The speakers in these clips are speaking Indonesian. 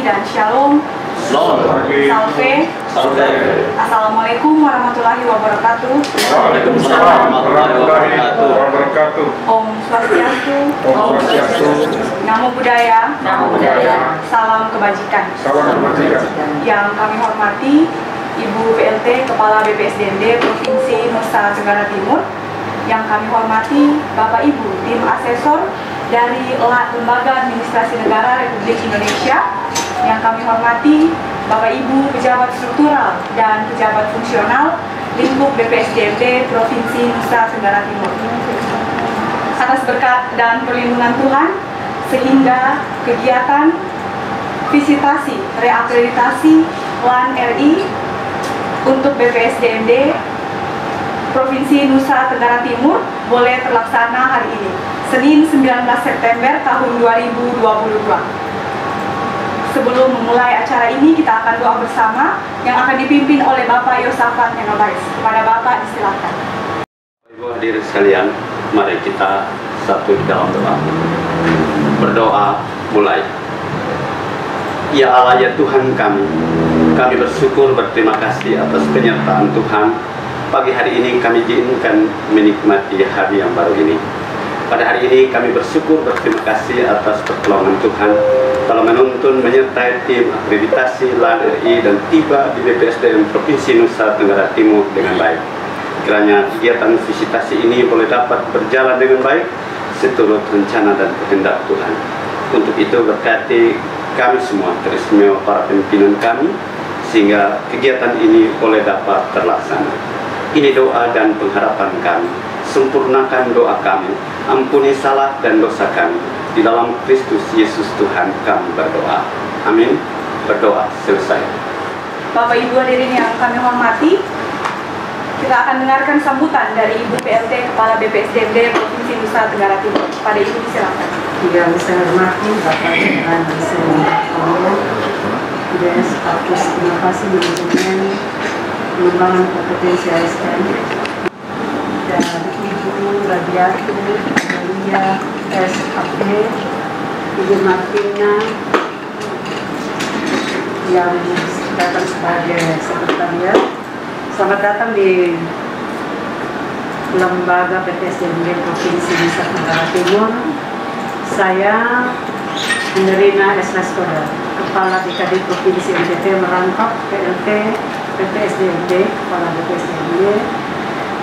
dan Shalom. Salve. Assalamualaikum warahmatullahi wabarakatuh. Waalaikumsalam warahmatullahi wabarakatuh. Om Swastiastu. Om Swastiastu. Namo Buddhaya. Salam kebajikan. Yang kami hormati Ibu PLT Kepala BPSDMD Provinsi Nusa Tenggara Timur. Yang kami hormati Bapak Ibu tim asesor dari Lembaga Administrasi Negara Republik Indonesia. Yang kami hormati Bapak Ibu pejabat struktural dan pejabat fungsional lingkup BPSDMD Provinsi Nusa Tenggara Timur. Atas berkat dan perlindungan Tuhan, sehingga kegiatan visitasi reakreditasi LAN RI untuk BPSDMD Provinsi Nusa Tenggara Timur boleh terlaksana hari ini, Senin 19 September tahun 2022. Sebelum memulai acara ini, kita akan doa bersama yang akan dipimpin oleh Bapak Yosafat Menobais. Kepada Bapak, disilakan. Ibu hadirin sekalian, mari kita satu di dalam doa. Berdoa mulai. Ya Allah, ya Tuhan kami bersyukur berterima kasih atas penyertaan Tuhan. Pagi hari ini kami diizinkan menikmati hari yang baru ini. Pada hari ini kami bersyukur berterima kasih atas pertolongan Tuhan telah menuntun menyertai tim akreditasi LAN RI dan tiba di BPSDM Provinsi Nusa Tenggara Timur dengan baik. Kiranya kegiatan visitasi ini boleh dapat berjalan dengan baik seturut rencana dan kehendak Tuhan. Untuk itu berkati kami semua, teristimewa para pimpinan kami, sehingga kegiatan ini boleh dapat terlaksana. Ini doa dan pengharapan kami. Sempurnakan doa kami, ampuni salah dan dosa kami. Di dalam Kristus Yesus Tuhan kami berdoa. Amin. Berdoa selesai. Bapak Ibu hadirin yang kami hormati, kita akan dengarkan sambutan dari Ibu PLT Kepala BPSDMD Provinsi Nusa Tenggara Timur. Pada Ibu disilakan. Yang saya hormati Bapak Jenderal Presiden status inovasi manajemen pengembangan kompetensi ASN dan Ibu Radiatu Maria SAP, Ibu Martina yang datang sebagai sekretariat. Selamat datang di Lembaga BPSDMD Provinsi Nusa Tenggara Timur. Saya Henderina S. Naskoda, Kepala BKD Provinsi NTT merangkap PLT BPSDMD, Kepala BPSDMD,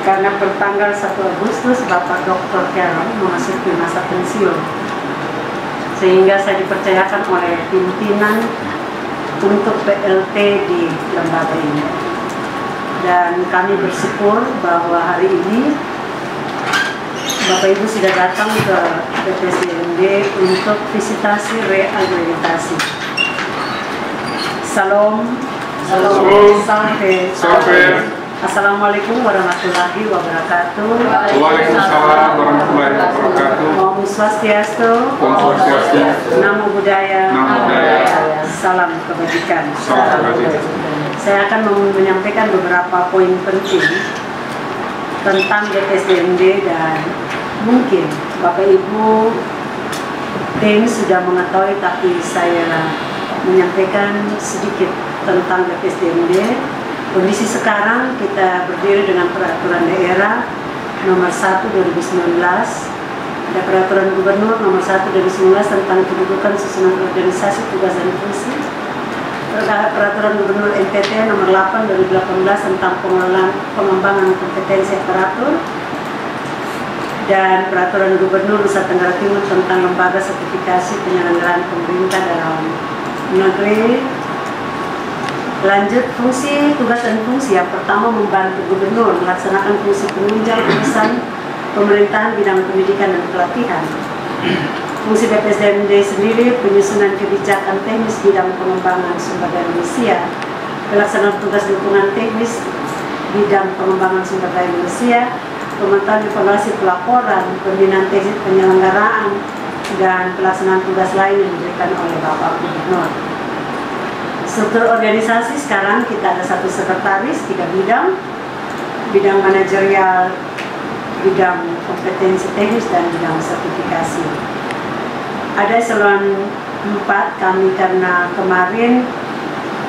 karena pertanggal 1 Agustus Bapak Dr. Karen memasuki masa pensiun, sehingga saya dipercayakan oleh pimpinan untuk PLT di lembaga ini. Dan kami bersyukur bahwa hari ini Bapak Ibu sudah datang ke BPSDMD untuk visitasi reakreditasi. Salam. Salve. Assalamualaikum warahmatullahi wabarakatuh. Waalaikumsalam warahmatullahi wabarakatuh. Om Swastiastu. Om Swastiastu. Namo Buddhaya. Namo Buddhaya. Salam kebajikan. Salam kebajikan. Saya akan menyampaikan beberapa poin penting tentang BPSDMD dan mungkin Bapak Ibu tim sudah mengetahui, tapi saya menyampaikan sedikit tentang BPSDMD. Kondisi sekarang kita berdiri dengan peraturan daerah nomor 1 2019, ada peraturan gubernur nomor 1 2019 tentang kedudukan susunan organisasi tugas dan fungsi, peraturan gubernur NTT nomor 8 2018 tentang pengembangan kompetensi aparatur, dan peraturan gubernur Nusa Tenggara Timur tentang lembaga sertifikasi penyelenggaraan pemerintah dalam negeri. Lanjut, fungsi, tugas dan fungsi. Yang pertama, membantu gubernur melaksanakan fungsi penunjang urusan pemerintahan bidang pendidikan dan pelatihan. Fungsi BPSDMD sendiri, penyusunan kebijakan teknis bidang pengembangan sumber daya manusia, pelaksanaan tugas dukungan teknis bidang pengembangan sumber daya manusia, pemantauan evaluasi pelaporan, pembinaan teknis penyelenggaraan, dan pelaksanaan tugas lain yang diberikan oleh Bapak Gubernur. Struktur organisasi sekarang kita ada 1 sekretaris, 3 bidang, bidang manajerial, bidang kompetensi teknis, dan bidang sertifikasi. Ada eselon 4 kami karena kemarin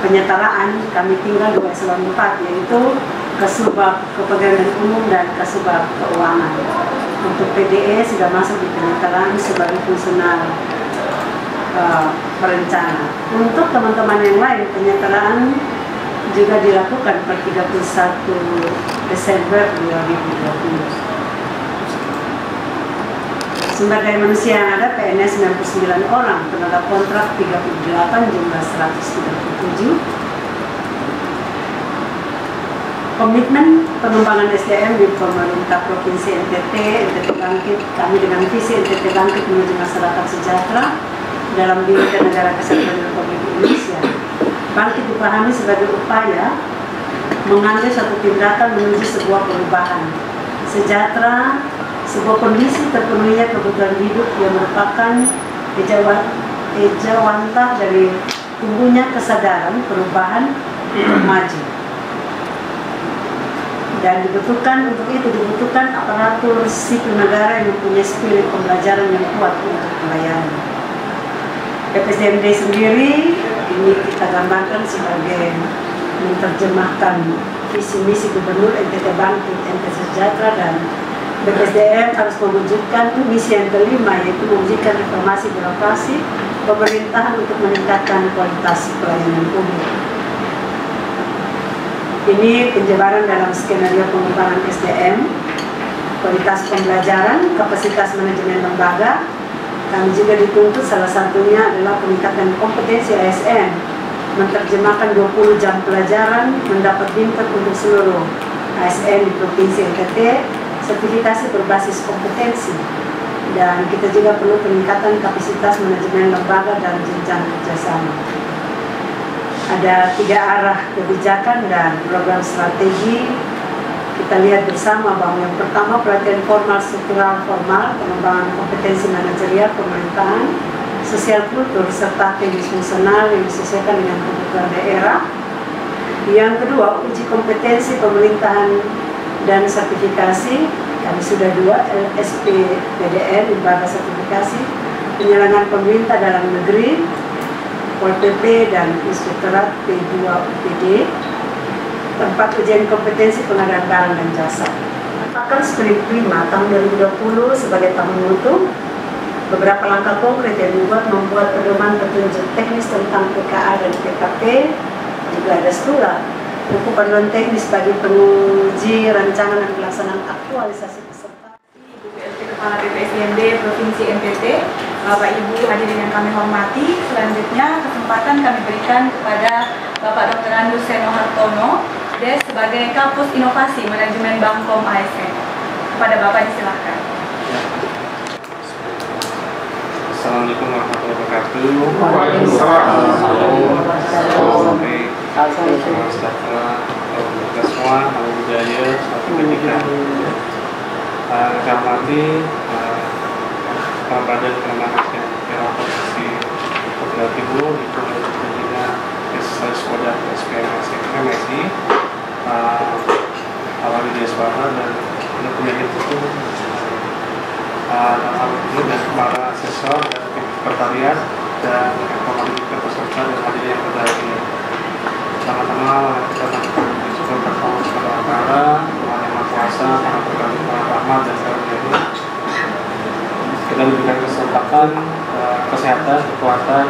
penyetaraan kami tinggal 2 eselon 4, yaitu Kasubag Kepegawaian Umum dan Kasubag Keuangan. Untuk PDE sudah masuk di penyetaraan sebagai fungsional perencana. Untuk teman-teman yang lain, penyetaraan juga dilakukan per 31 Desember 2020. Sumber daya manusia yang ada PNS 99 orang, tenaga kontrak 38, jumlah 137. Komitmen pengembangan SDM di pemerintah Provinsi NTT Bangkit, kami dengan visi NTT Bangkit menuju masyarakat sejahtera dalam diri negara kesatuan Republik Indonesia. Bangkit dipahami sebagai upaya mengambil satu tindakan menuju sebuah perubahan sejahtera, sebuah kondisi terpenuhinya kebutuhan hidup yang merupakan ejawantah dari tumbuhnya kesadaran perubahan untuk maju. Dan dibutuhkan aparatur sipil negara yang mempunyai spirit pembelajaran yang kuat untuk melayani. BPSDMD sendiri ini kita gambarkan sebagai menerjemahkan visi misi Gubernur NTT Bangkit, NTT Sejahtera, dan BPSDM harus mewujudkan misi yang kelima, yaitu mewujudkan reformasi birokrasi pemerintahan untuk meningkatkan kualitas pelayanan publik. Ini penjabaran dalam skenario pengembangan SDM, kualitas pembelajaran, kapasitas manajemen lembaga. Kami juga dituntut salah satunya adalah peningkatan kompetensi ASN, menerjemahkan 20 jam pelajaran, mendapat bintang untuk seluruh ASN di Provinsi NTT, sertifikasi berbasis kompetensi, dan kita juga perlu peningkatan kapasitas manajemen lembaga dan jenjang kerjasama. Ada 3 arah kebijakan dan program strategi. Kita lihat bersama bahwa yang pertama pelatihan formal, struktural, formal, pengembangan kompetensi manajerial pemerintahan, sosial kultur, serta teknis fungsional yang disesuaikan dengan kebutuhan daerah. Yang kedua, uji kompetensi pemerintahan dan sertifikasi. Kami sudah 2 LSPPDN, lembaga sertifikasi penyelenggaraan pemerintah dalam negeri, PP dan Inspektorat P2 UPD, tempat ujian kompetensi pengadaan barang dan jasa. Akan sprint 5 tahun 2020 sebagai tahun mutu, beberapa langkah konkret yang membuat pedoman petunjuk teknis tentang PKA dan PKP, juga ada surat buku panduan teknis bagi penguji rancangan dan pelaksanaan aktualisasi peserta. Ibu PLT Kepala BPSDMD Provinsi NTT, Bapak Ibu hadirin yang kami hormati, selanjutnya kesempatan kami berikan kepada Bapak Dr. Andus Seno Hartono, Des sebagai Kapus Inovasi Manajemen Bangkom ASN. Kepada Bapak disilakan. Assalamualaikum warahmatullahi wabarakatuh. Waalaikumsalam. Sejahtera kita semua, salam budaya, suatu pendidikan. Saya hormati Badan Pengembangan SDM daerah Provinsi Jawa Timur, itu tentunya Spesialis Koda SPMSI, Awali Deswara dan penyanyi itu dan para asesor dan sekretariat dan ekonomi peserta dan hadirin yang berbahagia. Sama-sama kita lakukan syukur kepada Allah, Tuhan Yang Maha Kuasa, para berkati, para rahmat dan karunia. Kita diberikan kesempatan, kesehatan, kekuatan,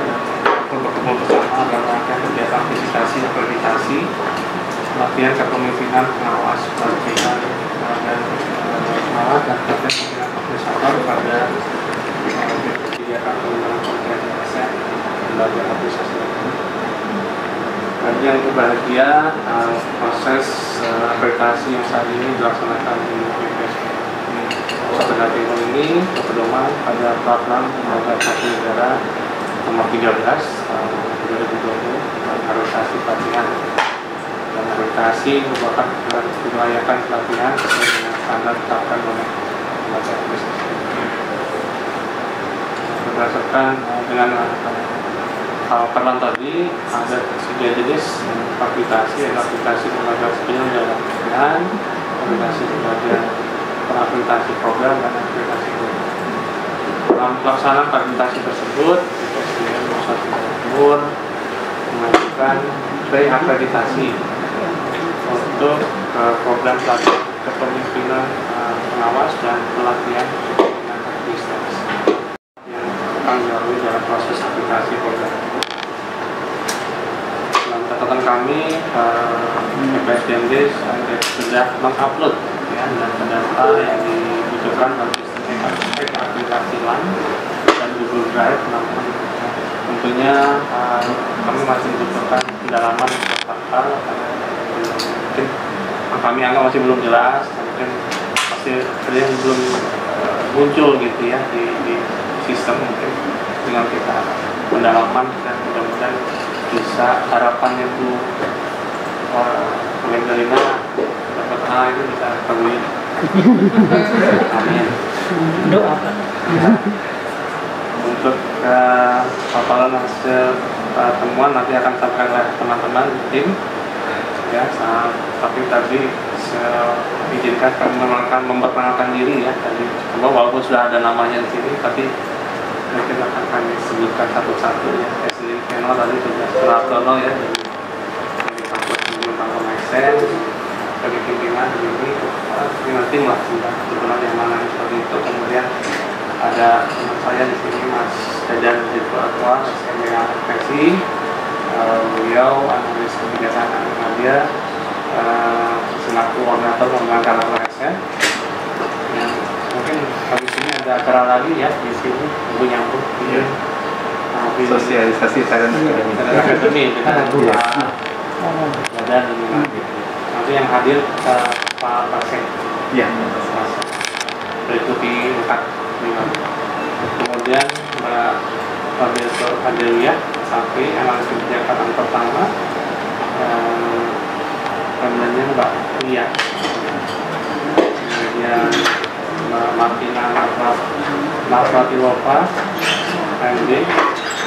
dan bertemu bersama dalam rangka kegiatan visitasi, akreditasi, latihan kepemimpinan, pengawas, pelatihan, dan pengawas dan pelatihan profesional pada kegiatan pengembangan kompetensi ASN lembaga apresiasi. Bagi yang berbahagia, proses akreditasi yang saat ini dilaksanakan di BPS Jawa Timur ini berpedoman pada peraturan lembaga satu negara nomor 13 tahun 2020 tentang akreditasi pelatihan. Dan akreditasi merupakan kelayakan pelatihan sesuai dengan standar ditetapkan oleh lembaga apresiasi. Berdasarkan dengan peraturan tadi ada 3 jenis akreditasi, yaitu akreditasi lembaga penyelenggara pelatihan, akreditasi lembaga akreditasi program, dan akreditasi program. Dalam pelaksanaan akreditasi tersebut, BPSDM Nusa Tenggara Timur mengajukan reakreditasi untuk program pelatihan kepemimpinan pengawas dan pelatihan kepemimpinan bisnis yang akan dilalui dalam proses aplikasi program. Dalam catatan kami, BPSDMD sudah mengupload ya, data yang dibutuhkan dalam sistem aplikasi LAN dan Google Drive. Namun tentunya kami masih membutuhkan pendalaman hal mungkin kami anggap masih belum jelas, mungkin masih ada yang belum muncul gitu ya di sistem. Mungkin dengan kita pendalaman dan mudah-mudahan bisa harapannya itu mungkin dari dapat hal itu bisa kami amin. Doa untuk paparan hasil temuan nanti akan disampaikan oleh teman-teman tim ya. Tapi tadi saya izinkan kami memperkenalkan diri ya. Tadi walaupun sudah ada namanya di sini, tapi mungkin akan kami sebutkan satu-satu ya. Saya kenal tadi sudah Suratono ya, dari kampus tentang Komeksen sebagai pimpinan ini nanti lah sudah yang mana seperti itu. Kemudian ada teman saya di sini Mas Dadan Zilful SMA Versi, beliau analis kebijakan media selaku koordinator pengembangan KLSN. Ya, mungkin habis ini ada acara lagi ya di sini nyambung ya. Sosialisasi talent akademi dengan Dadan ini nanti yang hadir Pak Pasien. ya. Berikuti 4 kemudian Mbak Fabioso Adelia sampai analis kebijakan pertama, kemudian Mbak Lia, kemudian Mbak Martina Nafratilova MD,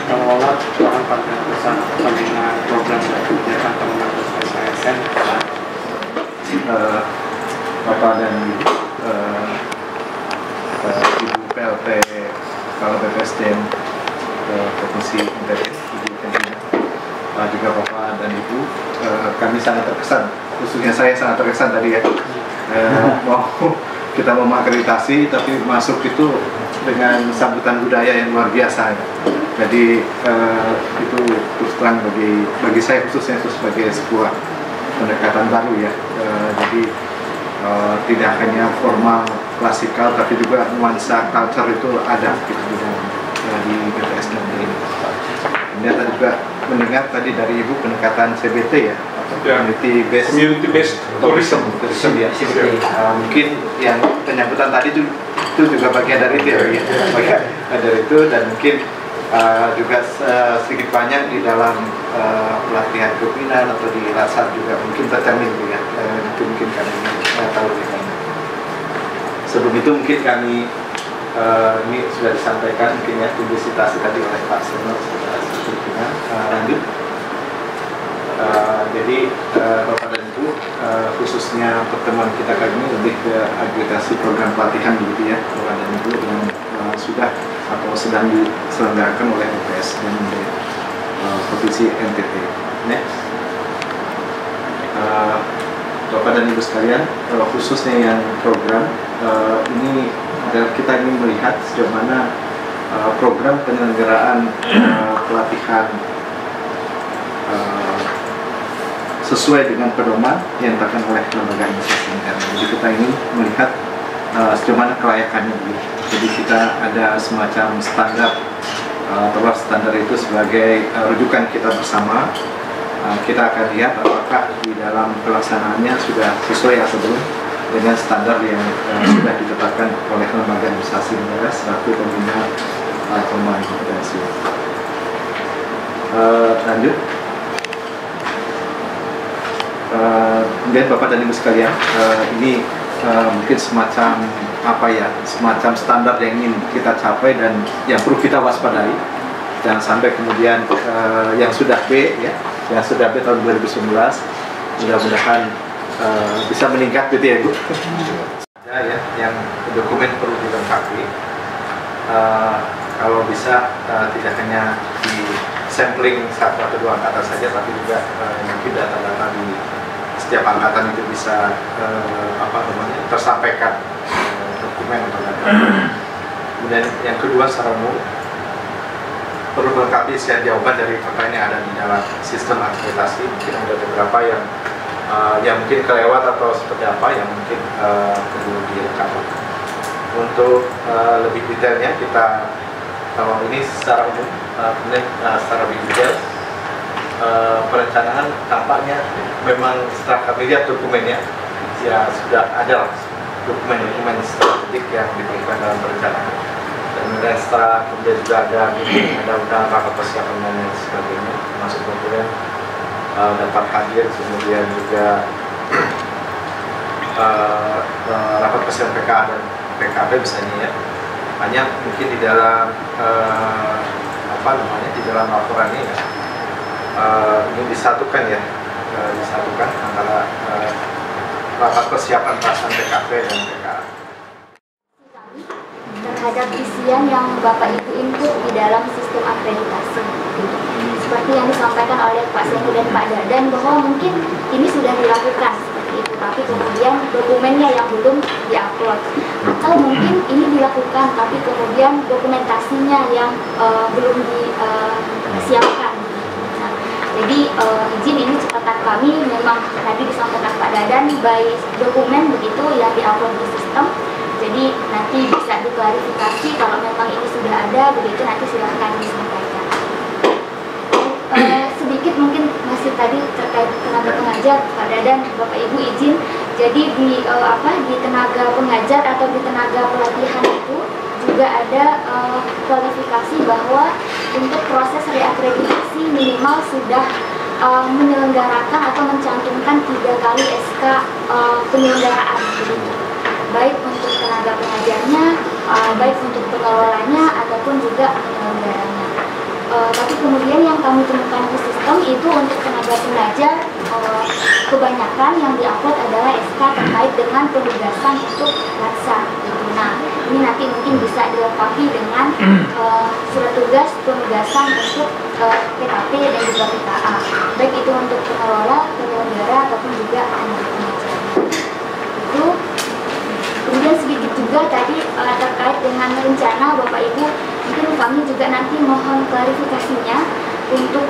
pengelola keuangan Partai Besar Pembinaan Program dan Kebijakan Pengembangan SSN. Bapak dan Ibu PLT Kepala BPSDM Provinsi NTT, Ibu Kentina, juga Bapak dan Ibu, kami sangat terkesan, khususnya saya sangat terkesan tadi ya, kita mau akreditasi tapi masuk itu dengan sambutan budaya yang luar biasa ya. Jadi itu terus terang bagi saya khususnya itu sebagai sebuah pendekatan baru ya. Jadi tidak hanya formal klasikal tapi juga nuansa culture itu ada gitu di BPSDM ini. Kemudian tadi juga mendengar tadi dari Ibu pendekatan CBT ya, community based tourism ya. Mungkin yang penyambutan tadi itu juga bagian dari itu ya, bagian dari itu, dan mungkin juga sedikit banyak di dalam pelatihan kepemimpinan atau di LASAR juga mungkin tercermin ya. Itu mungkin kami tahu lebih banyak. Sebelum itu mungkin kami ini sudah disampaikan mungkin ya, publisitasi tadi oleh Pak Seno sebelumnya lanjut. Jadi Bapak dan Ibu, khususnya pertemuan kita kali ini lebih ke agregasi program pelatihan begitu ya, Bapak dan Ibu, yang sudah atau sedang diselenggarakan oleh BPSDM Provinsi NTT. Next. Bapak dan Ibu sekalian, khususnya yang program ini adalah kita ingin melihat sejauh mana program penyelenggaraan pelatihan sesuai dengan pedoman yang ditetapkan oleh lembaga administrasi negara. Jadi kita ingin melihat sejauh mana kelayakannya. Jadi kita ada semacam standar, atau standar itu sebagai rujukan kita bersama. Kita akan lihat apakah di dalam pelaksanaannya sudah sesuai atau belum dengan standar yang sudah ditetapkan oleh lembaga administrasi negara selaku pembina pengembangan kompetensi. Lanjut. Kemudian Bapak dan Ibu sekalian, ini mungkin semacam apa ya, semacam standar yang ingin kita capai dan yang perlu kita waspadai. Jangan sampai kemudian yang sudah B ya, yang sudah B tahun 2019 mudah-mudahan bisa meningkat gitu ya Bu. Ada ya yang dokumen perlu dilengkapi. kalau bisa tidak hanya di sampling satu atau dua angkatan saja, tapi juga mungkin data-data di setiap angkatan itu bisa tersampaikan dokumen atau data. Kemudian yang kedua, secara umum perlu melengkapi isian jawaban dari pertanyaan yang ada di dalam sistem akreditasi. Mungkin ada beberapa yang mungkin kelewat atau seperti apa yang mungkin perlu dilengkapi. Untuk lebih detailnya kita kalau ini secara umum, kemudian secara lebih detail perencanaan tampaknya memang setelah kami lihat dokumennya ya sudah ada dokumen-dokumen strategik yang diperlukan dalam perencanaan. Dan kemudian setelah kemudian juga ada undangan rapat persiapan dan lain sebagainya, termasuk kemudian dapat hadir, kemudian juga rapat persiapan PKA dan PKB misalnya ya. Hanya mungkin di dalam di dalam laporannya ya, ini disatukan ya, disatukan antara rapat persiapan pelaksanaan PKP dan PKA. Terhadap isian yang Bapak Ibu input di dalam sistem akreditasi, seperti yang disampaikan oleh Pak Sehu dan Pak Dadan bahwa mungkin ini sudah dilakukan seperti itu, tapi kemudian dokumennya yang belum diupload, atau mungkin ini dilakukan tapi kemudian dokumentasinya yang belum disiapkan. Jadi izin ini catatan kami memang tadi disampaikan Pak Dadan by dokumen begitu yang diupload di sistem. Jadi nanti bisa diklarifikasi kalau memang ini sudah ada begitu, nanti silahkan disampaikan. Sedikit mungkin masih tadi terkait tenaga pengajar Pak Dadan, Bapak Ibu izin. Jadi di tenaga pengajar atau di tenaga pelatihan itu juga ada kualifikasi bahwa untuk proses reakreditasi minimal sudah menyelenggarakan atau mencantumkan 3 kali SK penyelenggaraan begitu. Baik untuk tenaga pengajarnya, baik untuk pengelolanya ataupun juga penyelenggaranya. Tapi kemudian yang kami temukan di sistem itu untuk tenaga pengajar kebanyakan yang diupload adalah SK terkait dengan penugasan untuk laksa. Nah, ini nanti mungkin bisa dilengkapi dengan surat tugas penugasan untuk PKP dan juga PKA. Baik itu untuk pengelola, penyelenggara ataupun juga tenaga pengajar. Itu. Kemudian sedikit juga tadi terkait dengan rencana Bapak Ibu, mungkin kami juga nanti mohon klarifikasinya untuk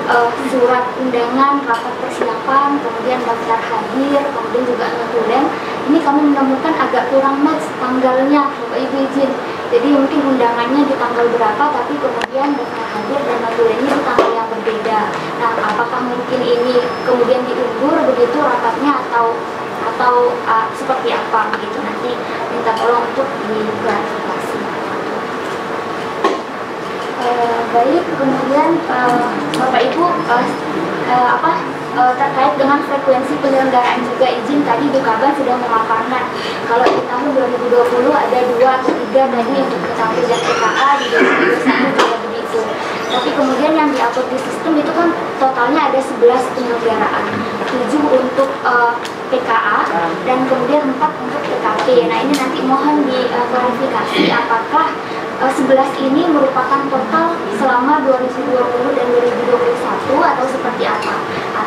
surat undangan, rapat persiapan, kemudian daftar hadir, kemudian juga notulen. Ini kami menemukan agak kurang match tanggalnya, Bapak Ibu izin. Jadi mungkin undangannya di tanggal berapa, tapi kemudian daftar hadir dan notulennya di tanggal yang berbeda. Nah, apakah mungkin ini kemudian diundur begitu rapatnya atau seperti apa begitu, nanti minta tolong untuk diklarifikasi. Baik, kemudian Bapak Ibu terkait dengan frekuensi penyelenggaraan juga izin, tadi Dukaban sudah memaparkan kalau di tahun 2020 ada 2 atau 3 tadi untuk PKP dan PKA, di 2021 juga begitu. Tapi kemudian yang diupload di sistem itu kan totalnya ada 11 penyelenggaraan, 7 untuk PKA dan kemudian 4 untuk PKP. Nah, ini nanti mohon diklarifikasi apakah 11 ini merupakan total selama 2020 dan 2021 atau seperti apa,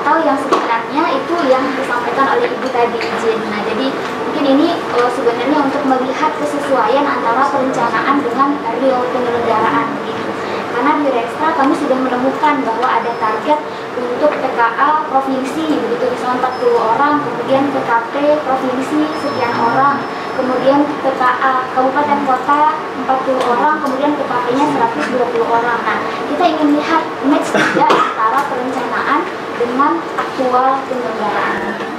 atau yang sebenarnya itu yang disampaikan oleh Ibu tadi izin. Nah, jadi mungkin ini sebenarnya untuk melihat kesesuaian antara perencanaan dengan real penyelenggaraan gitu. Karena di Rekstra kami sudah menemukan bahwa ada target untuk PKA provinsi begitu, misalnya 40 orang, kemudian PKP provinsi sekian orang, kemudian PKA kabupaten kota 40 orang, kemudian PKP-nya 120 orang. Nah, kita ingin lihat match tidak antara perencanaan dengan aktual penyelenggaraan.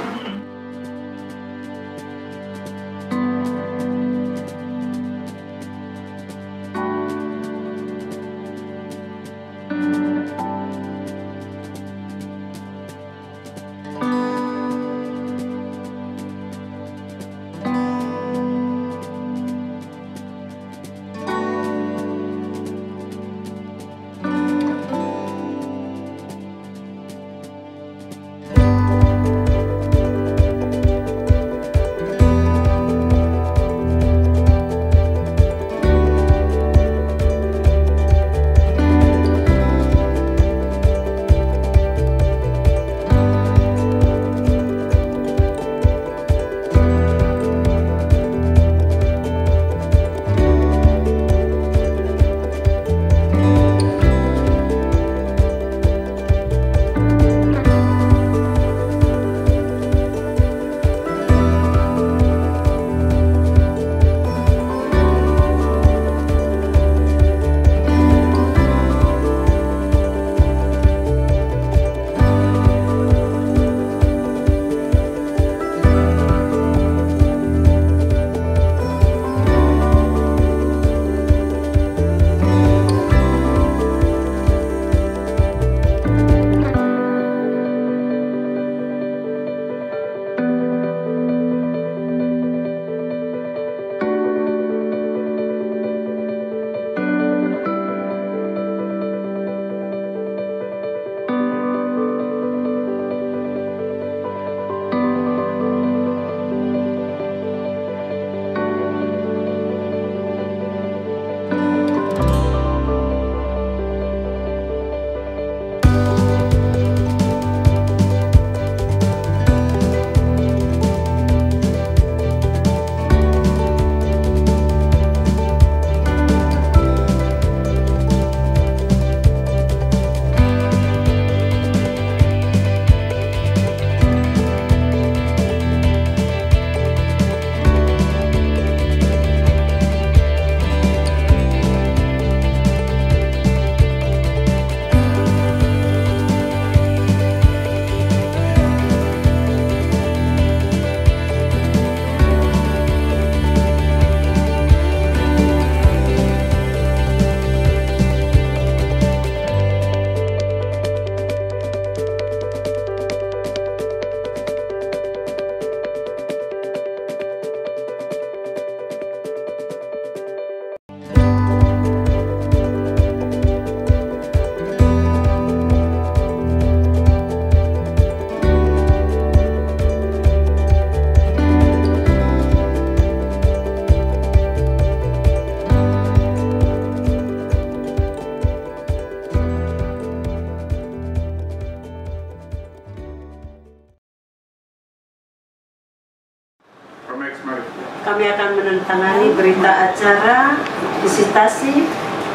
Kami akan menandatangani berita acara visitasi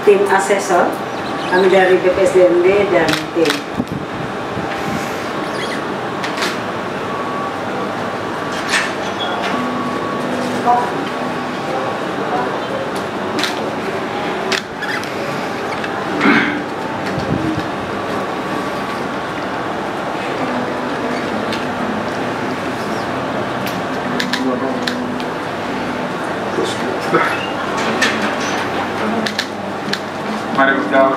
tim asesor kami dari BPSDMD dan tim. Mari berdoa.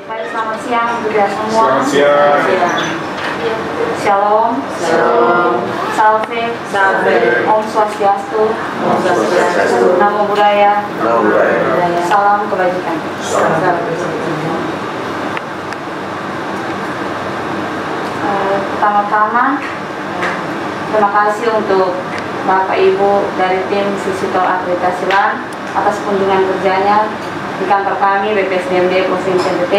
Baik, selamat siang juga semua. Selamat siang. Shalom. Shalom. Salve. Salve. Om Swastiastu. Om Swastiastu. Namo Buddhaya. Namo Buddhaya. Salam kebajikan. Pertama-tama, terima kasih untuk Bapak Ibu dari tim Visitor Akreditasilan atas kunjungan kerjanya di kantor kami BPSDMD Provinsi NTT.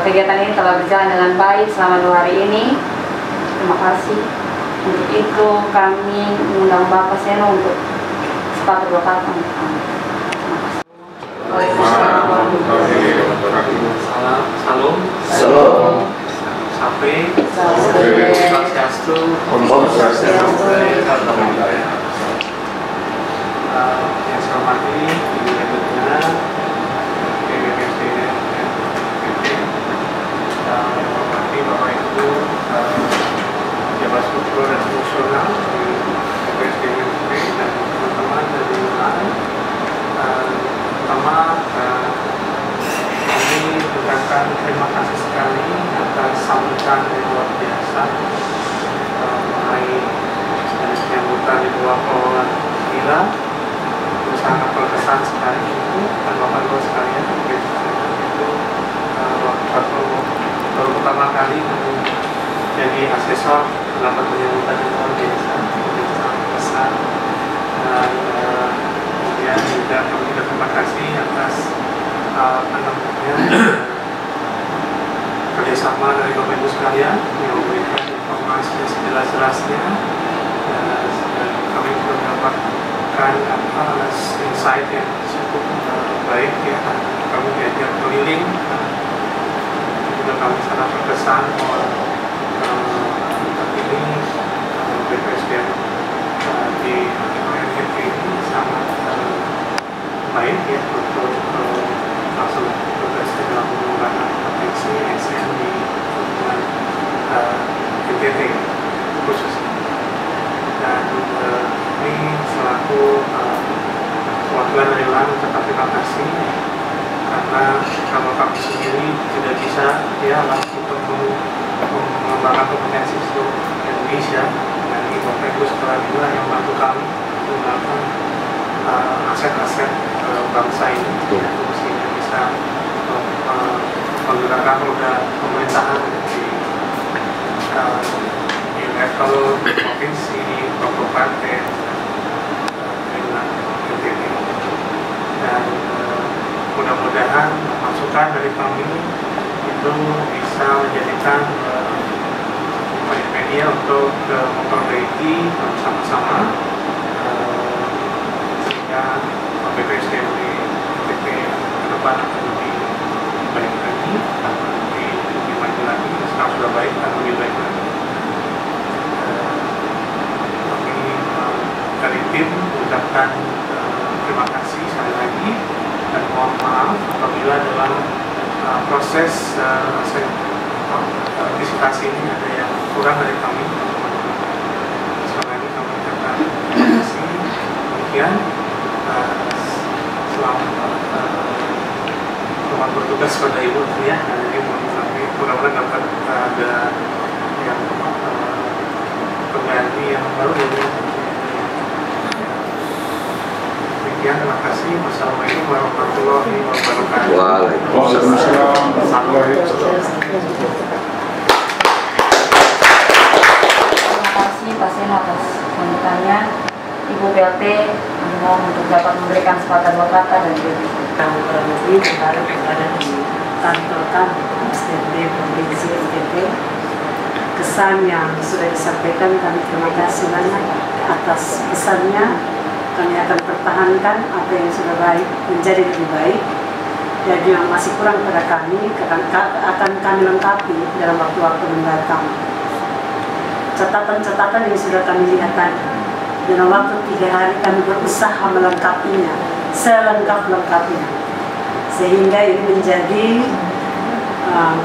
Kegiatan ini telah berjalan dengan baik selama 2 hari ini. Terima kasih. Untuk itu kami mengundang Bapak Seno untuk sepatu berkat untuk kami. Salam. Salam. Sampai. Swastiastu. Om Swastiastu. Yang saya hormati Ibu Ketua BPSD yang hormati Bapak Ibu pejabat struktural dan fungsional di BPSD dan teman-teman dari UNAI. Pertama, kami mengucapkan terima kasih sekali atas sambutan yang luar biasa mengenai penyambutan di bawah pengelolaan Gila. Sangat berkesan sekali itu, dan Bapak-Ibu sekalian itu baru pertama kali menjadi asesor dapat penyambutan yang luar biasa, sangat besar. Dan kemudian juga kami terima kasih atas kerjasama dari Bapak-Ibu sekalian yang memberikan informasi yang sejelas-jelasnya, dan kami juga mendapatkan insight yang cukup baik ya. Kami diajak keliling, juga kami sangat terkesan bahwa ini BPSDM di NMP ini sangat baik ya untuk langsung tugas dalam mengembangkan potensi ASN di lingkungan NTT khususnya. Dan ini selaku perwakilan dari LAN ucapkan terima kasih, karena kalau kami sendiri tidak bisa ya langsung mengembangkan kompetensi seluruh Indonesia. Dan ini Bapak Ibu setelah juga yang membantu kami menggunakan aset-aset bangsa ini sehingga bisa menggerakkan roda pemerintahan di level provinsi, kabupaten, dengan NTT. Dan mudah-mudahan masukan dari kami itu bisa menjadikan media untuk memperbaiki bersama-sama sehingga BPSDM di NTT ke depan akan lebih baik lagi, lebih maju lagi. Sekarang sudah baik, akan lebih baik lagi. Kami dari tim mengucapkan terima kasih sekali lagi dan mohon maaf apabila dalam proses antisipasi ini ada yang kurang dari kami. Sekali lagi kami ucapkan terima kasih. Demikian selamat bertugas pada Ibu ya. Jadi mudah-mudahan dapat ada yang pengganti yang baru jadi. Demikian, terima kasih. Wassalamualaikum warahmatullahi wabarakatuh. Waalaikumsalam. Terima kasih Pak Seno atas sambutannya. Ibu PLT mohon untuk dapat memberikan sepatah kata dan kritik. Kami kurang lebih kemarin berada di kantor kami BPSDM Provinsi NTT. Kesan yang sudah disampaikan kami terima kasih banyak atas pesannya. Kami akan pertahankan apa yang sudah baik menjadi lebih baik, dan yang masih kurang pada kami akan kami lengkapi dalam waktu-waktu mendatang. Catatan-catatan yang sudah kami lihat tadi, dalam waktu 3 hari kami berusaha melengkapinya selengkap-lengkapnya, sehingga ini menjadi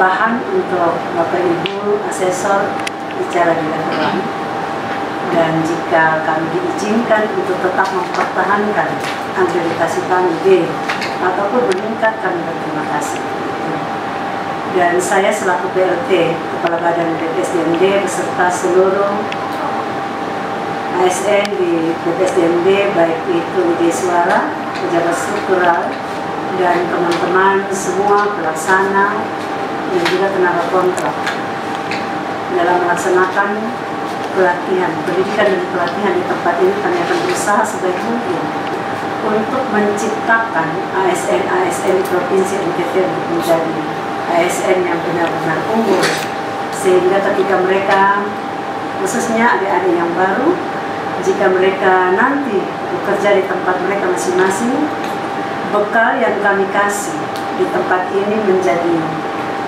bahan untuk Bapak Ibu asesor bicara di level. Dan jika kami diizinkan untuk tetap mempertahankan akreditasi kami B ataupun meningkat, kami berterima kasih. Dan saya selaku PLT Kepala Badan BPSDMD beserta seluruh ASN di BPSDMD, baik itu di suara, pejabat struktural, dan teman-teman semua pelaksana dan juga tenaga kontrak dalam melaksanakan pelatihan, pendidikan dan pelatihan di tempat ini, kami akan berusaha sebaik mungkin untuk menciptakan ASN di Provinsi NTT untuk menjadi ASN yang benar-benar unggul, sehingga ketika mereka, khususnya adik-adik yang baru, jika mereka nanti bekerja di tempat mereka masing-masing, bekal yang kami kasih di tempat ini menjadi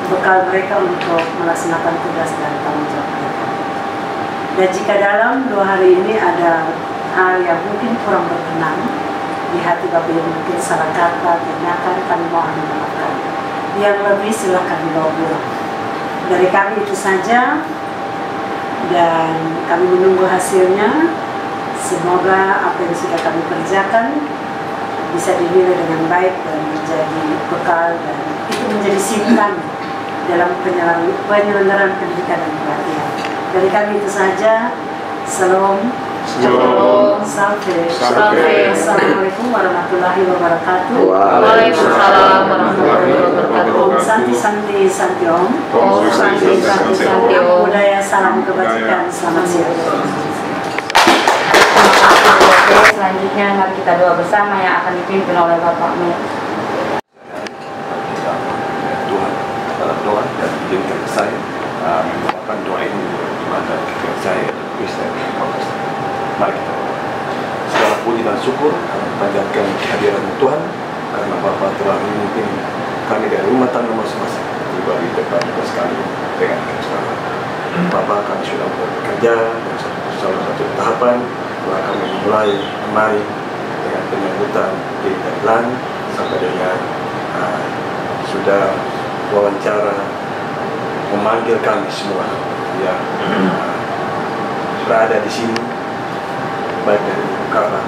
bekal mereka untuk melaksanakan tugas dan tanggung jawab mereka. Dan jika dalam 2 hari ini ada hal yang mungkin kurang berkenan di hati Bapak Ibu, mungkin salah kata, tindakan, kami mohon memaafkan. Yang lebih silakan dibawa pulang. Dari kami itu saja, dan kami menunggu hasilnya. Semoga apa yang sudah kami kerjakan bisa dinilai dengan baik dan menjadi bekal, dan itu menjadi simpan dalam penyelenggaraan pendidikan dan pelatihan. Dari kami itu saja. Salam. Assalamualaikum warahmatullahi wabarakatuh. Waalaikumsalam warahmatullahi wabarakatuh. Om Santi Santi Santi Om. Om Santi Santi Santi Om. Budaya salam kebajikan. Selamat siang. Selanjutnya mari kita doa bersama yang akan dipimpin oleh Bapak Nur. Tuhan dalam doa dan izinkan saya membawakan doa ini kepada saya Kristen. Mari kita segala puji dan syukur panjatkan kehadiran Tuhan, karena Bapa telah memimpin kami dari rumah tangga masing-masing tiba di depan sekali dengan keselamatan. Bapak, kami sudah bekerja dan salah satu tahapan telah kami mulai kemarin dengan penyambutan di Thailand sampai dengan sudah wawancara memanggil kami semua yang berada di sini, baik dari Kapan,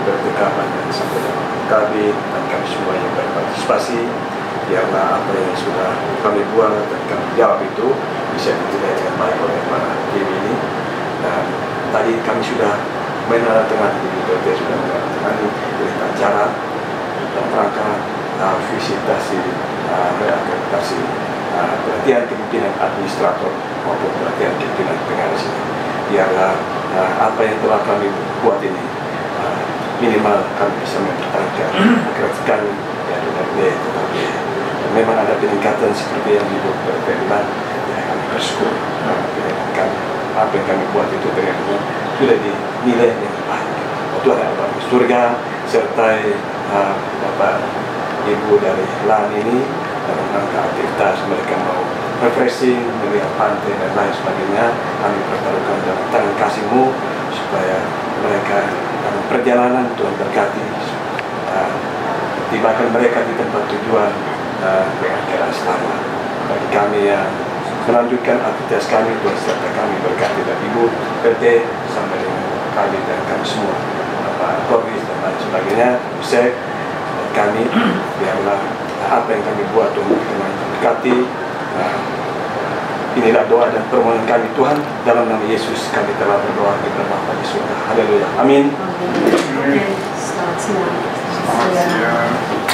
bertekapan dan sampai dengan KB dan kami semua yang berpartisipasi. Biarlah apa yang sudah kami buat dan kami jawab itu bisa dilihat dengan baik oleh para tim ini. Dan tadi kami sudah menandatangani, BPLT sudah menandatangani berita acara dan rangka visitasi reakreditasi pelatihan kepimpinan administrator maupun pelatihan kepimpinan pengawas ini. Biarlah apa yang telah kami buat ini minimal kami bisa mempertahankan akreditasi kami ya dengan biaya tetapi memang ada peningkatan seperti yang dibuat berkenan ya kami bersyukur kami apa yang kami buat itu dengan sudah dinilai dengan baik. Tuhan yang Bapa di surga sertai Bapak Ibu dari LAN ini dalam rangka aktivitas mereka mau refreshing, melihat pantai dan lain sebagainya, kami pertaruhkan dalam tangan kasih-Mu supaya mereka dalam perjalanan Tuhan berkati tibakan mereka di tempat tujuan dengan keadaan selamat. Bagi kami yang melanjutkan aktivitas kami, Tuhan serta kami berkati dari Ibu PT sampai dengan kami dan kami semua, Bapak Korbis dan lain sebagainya, Usek dan kami, biarlah apa yang kami buat Tuhan berkati. Inilah doa dan permohonan kami Tuhan, dalam nama Yesus kami telah berdoa di Bapa di surga. Haleluya. Amin. Selamat siang.